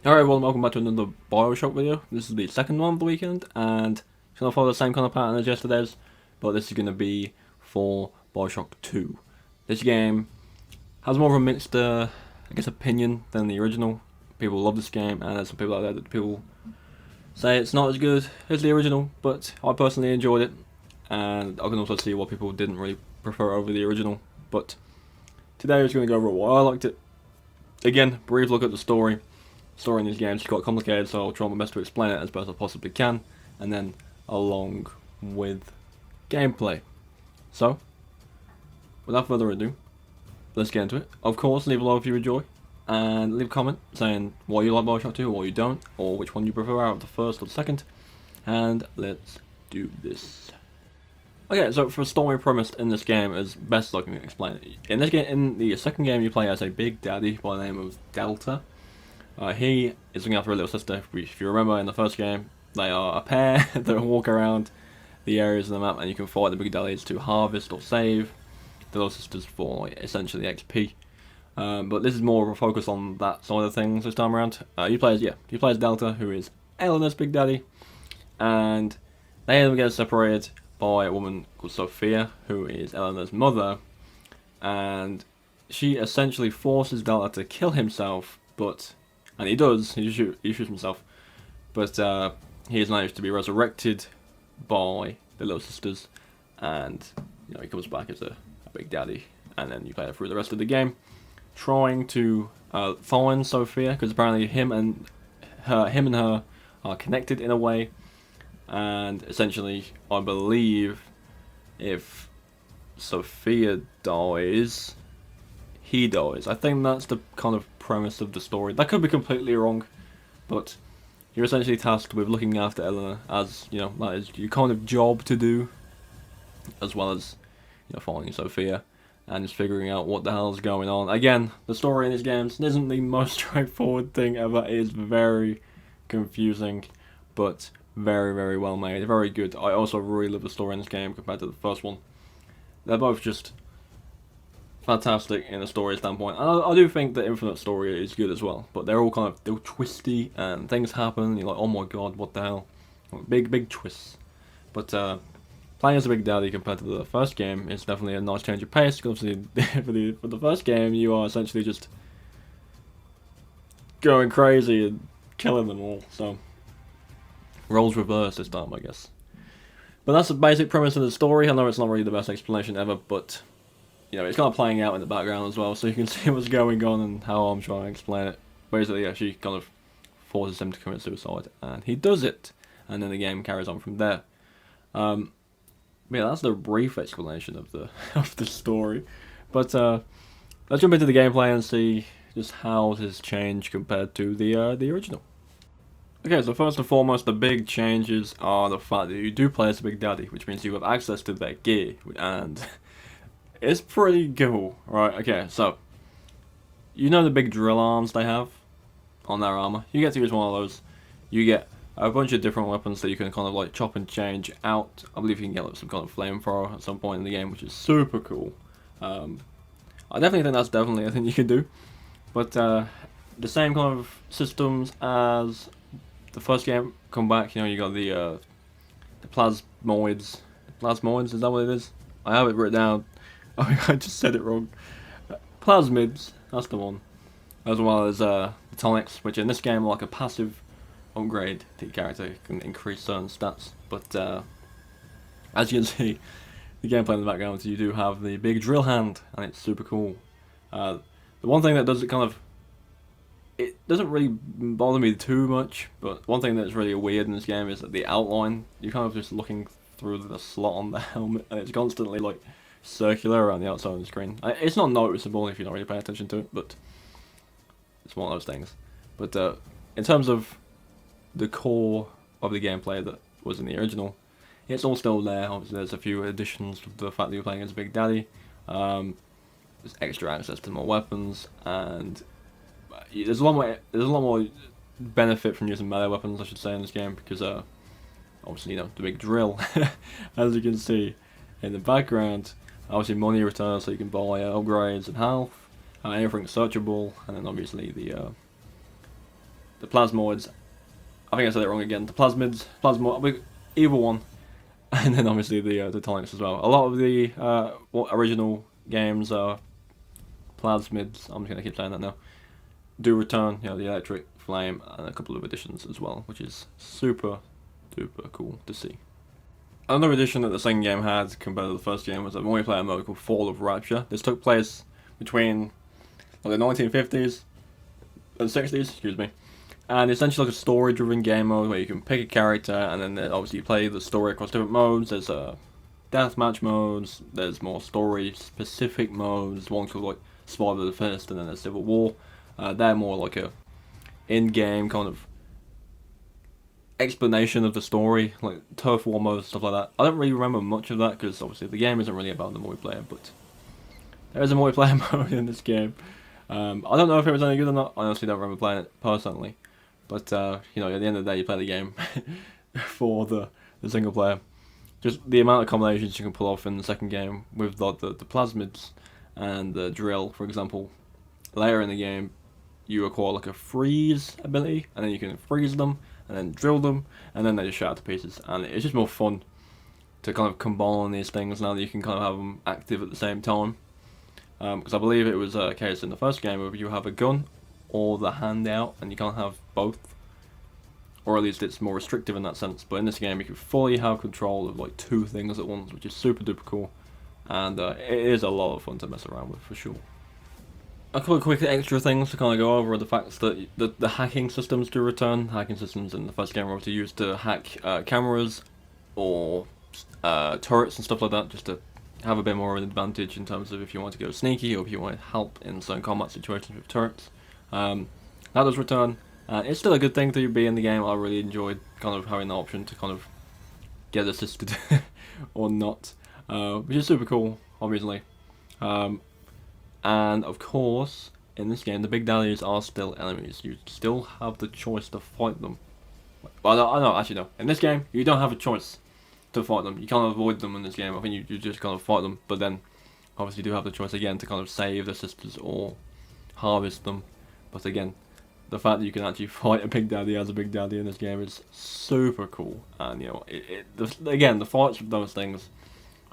Alright, well, welcome back to another Bioshock video. This is the second one of the weekend, and it's going to follow the same kind of pattern as yesterday's, but this is going to be for Bioshock 2. This game has more of a mixed, opinion than the original. People love this game, and there's some people out there that people say it's not as good as the original, but I personally enjoyed it, and I can also see what people didn't really prefer over the original. But today we're just going to go over why I liked it. Again, brief look at the story. Story in these games is quite complicated, so I'll try my best to explain it as best I possibly can, and then along with gameplay. So, without further ado, let's get into it. Of course, leave a like if you enjoy, and leave a comment saying why you like Bioshock 2 or why you don't, or which one you prefer out of the first or the second, and let's do this. Okay, so for story premise in this game, as best as I can explain it. In this game, in the second game, you play as a big daddy by the name of Delta. He is looking after a little sister. If you remember in the first game, they are a pair that walk around the areas of the map, and you can fight the big daddies to harvest or save the little sisters for essentially XP. But this is more of a focus on that side of things this time around. You play as Delta, who is Eleanor's big daddy, and they end up getting separated by a woman called Sophia, who is Eleanor's mother, and she essentially forces Delta to kill himself, and he does, he shoots himself, but he has managed to be resurrected by the little sisters, and he comes back as a big daddy, and then you play through the rest of the game, trying to find Sophia, because apparently him and her are connected in a way, and essentially, I believe, if Sophia dies, he dies. I think that's the kind of premise of the story. That could be completely wrong, but you're essentially tasked with looking after Eleanor, as that is your kind of job to do, as well as finding Sophia and just figuring out what the hell is going on. Again, the story in these games isn't the most straightforward thing ever. It is very confusing, but very, very well made, very good. I also really love the story in this game compared to the first one. They're both just fantastic in a story standpoint, and I do think the Infinite story is good as well, but they're all twisty, and things happen, you're like, oh my god, what the hell, big twists. But playing as a big daddy compared to the first game is definitely a nice change of pace, because obviously for the first game you are essentially just going crazy and killing them all, so roles reversed this time, I guess. But that's the basic premise of the story. I know it's not really the best explanation ever, but it's kind of playing out in the background as well, so you can see what's going on and how I'm trying to explain it. Basically, she kind of forces him to commit suicide, and he does it, and then the game carries on from there. Yeah, that's the brief explanation of the of the story. But let's jump into the gameplay and see just how this has changed compared to the original. Okay, so first and foremost, the big changes are the fact that you do play as a big daddy, which means you have access to their gear, and it's pretty cool, right? Okay, so the big drill arms they have on their armor. You get to use one of those. You get a bunch of different weapons that you can kind of chop and change out. I believe you can get some kind of flamethrower at some point in the game, which is super cool. I definitely think that's definitely a thing you can do. But the same kind of systems as the first game come back. You got the plasmoids. Plasmoids, is that what it is? I have it written down. Oh, I just said it wrong. Plasmids, that's the one. As well as the tonics, which in this game are like a passive upgrade to your character. You can increase certain stats. But as you can see, the gameplay in the background, you do have the big drill hand, and it's super cool. The one thing that does it doesn't really bother me too much, but one thing that's really weird in this game is that the outline, you're kind of just looking through the slot on the helmet, and it's constantly circular around the outside of the screen. It's not noticeable if you're not really paying attention to it, but it's one of those things. But in terms of the core of the gameplay that was in the original, it's all still there. Obviously, there's a few additions to the fact that you're playing as Big Daddy. There's extra access to more weapons, and there's a lot more benefit from using melee weapons, I should say, in this game, because obviously the big drill, as you can see in the background. Obviously, money returns, so you can buy upgrades and health, anything searchable, and then obviously the the plasmoids. I think I said it wrong again. The plasmoid, either one, and then obviously the tonics as well. A lot of the original games are plasmids. I'm just gonna keep saying that now. Do return, the electric flame, and a couple of additions as well, which is super duper cool to see. Another addition that the second game had compared to the first game was a multiplayer mode called Fall of Rapture. This took place between the 1950s and 60s, excuse me, and essentially like a story-driven game mode where you can pick a character and then obviously you play the story across different modes. There's deathmatch modes, there's more story-specific modes, one called like Survival of the Fittest, and then there's Civil War. They're more like a in-game kind of explanation of the story, like turf war mode, stuff like that. I don't really remember much of that because obviously the game isn't really about the multiplayer, but there is a multiplayer mode in this game. I don't know if it was any good or not. I honestly don't remember playing it personally, but at the end of the day, you play the game for the single player. Just the amount of combinations you can pull off in the second game with the plasmids and the drill, for example. Later in the game, you acquire like a freeze ability, and then you can freeze them and then drill them, and then they just shatter to pieces. And it's just more fun to kind of combine these things now that you can kind of have them active at the same time. Because I believe it was a case in the first game where you have a gun or the hand out, and you can't have both. Or at least it's more restrictive in that sense. But in this game, you can fully have control of like two things at once, which is super duper cool. And it is a lot of fun to mess around with, for sure. A couple of quick extra things to kind of go over are the facts that the hacking systems do return. Hacking systems in the first game were obviously used to hack cameras or turrets and stuff like that, just to have a bit more of an advantage in terms of if you want to go sneaky or if you want help in certain combat situations with turrets. That does return. It's still a good thing to be in the game. I really enjoyed kind of having the option to kind of get assisted or not, which is super cool, obviously. And of course, in this game, the big daddies are still enemies. You still have the choice to fight them. Well, no, actually no. In this game, you don't have a choice to fight them. You can't avoid them in this game. I think you just kind of fight them. But then, obviously, you do have the choice again to kind of save the sisters or harvest them. But again, the fact that you can actually fight a big daddy as a big daddy in this game is super cool. And again, the fights with those things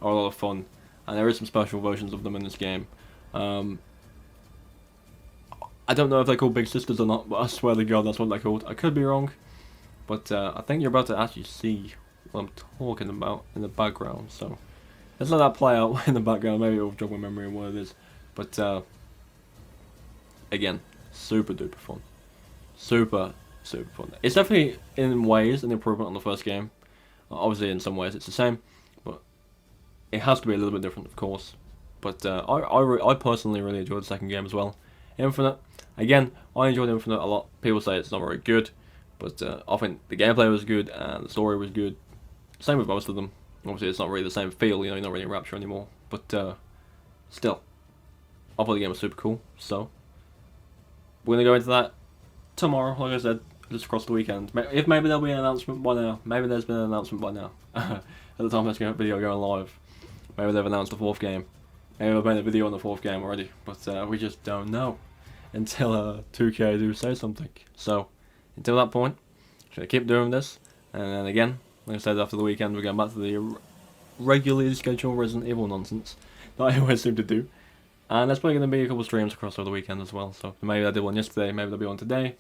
are a lot of fun. And there is some special versions of them in this game. I don't know if they're called Big Sisters or not, but I swear to God that's what they're called. I could be wrong, but I think you're about to actually see what I'm talking about in the background, so let's let that play out in the background. Maybe it'll jog my memory of what it is, but again, super duper fun. Super fun. It's definitely in ways an improvement on the first game. Obviously in some ways it's the same, but it has to be a little bit different, of course. But I personally really enjoyed the second game as well. Infinite, again, I enjoyed Infinite a lot. People say it's not very good, but I think the gameplay was good and the story was good. Same with most of them. Obviously, it's not really the same feel, you're not really in Rapture anymore. But still, I thought the game was super cool. So we're gonna go into that tomorrow, like I said, just across the weekend. If maybe there'll be an announcement by now. Maybe there's been an announcement by now. At the time of this video going live, maybe they've announced the fourth game. Maybe I've made a video on the fourth game already, but we just don't know until 2K do say something. So, until that point, I'm going to keep doing this, and then again, like I said, after the weekend, we're going back to the regularly scheduled Resident Evil nonsense that I always seem to do. And there's probably going to be a couple of streams across over the weekend as well, so maybe I did one yesterday, maybe there'll be one today.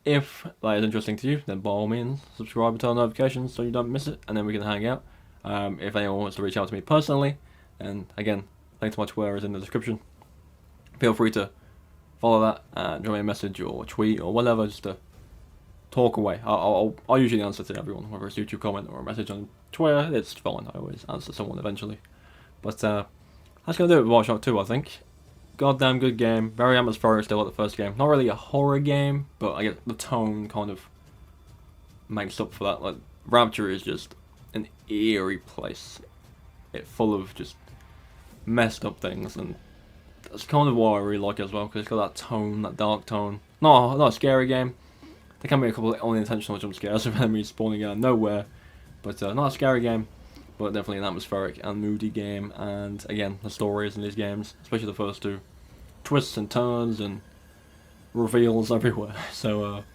If that is interesting to you, then by all means, subscribe and turn on notifications so you don't miss it, and then we can hang out. If anyone wants to reach out to me personally, and again, thanks to my Twitter is in the description. Feel free to follow that and drop me a message or tweet or whatever, just to talk away. I'll usually answer to everyone, whether it's a YouTube comment or a message on Twitter. It's fine. I always answer someone eventually. But that's gonna do it with Bioshock 2, I think. Goddamn good game. Very atmospheric still like the first game. Not really a horror game, but I get the tone kind of makes up for that. Like Rapture is just an eerie place. It's full of just messed up things, and that's kind of why I really like it as well, because it's got that tone, that dark tone. No, not a scary game. There can be a couple of unintentional jump scares of enemies spawning out of nowhere, but not a scary game, but definitely an atmospheric and moody game. And again, the stories in these games, especially the first two, twists and turns and reveals everywhere. So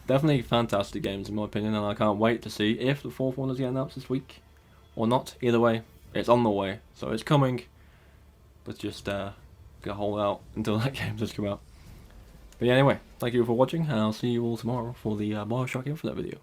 Definitely fantastic games in my opinion, and I can't wait to see if the fourth one is getting announced this week or not. Either way, it's on the way, so it's coming. But just gotta hold out until that game does come out. But yeah, anyway, thank you for watching, and I'll see you all tomorrow for the Bioshock Infinite video.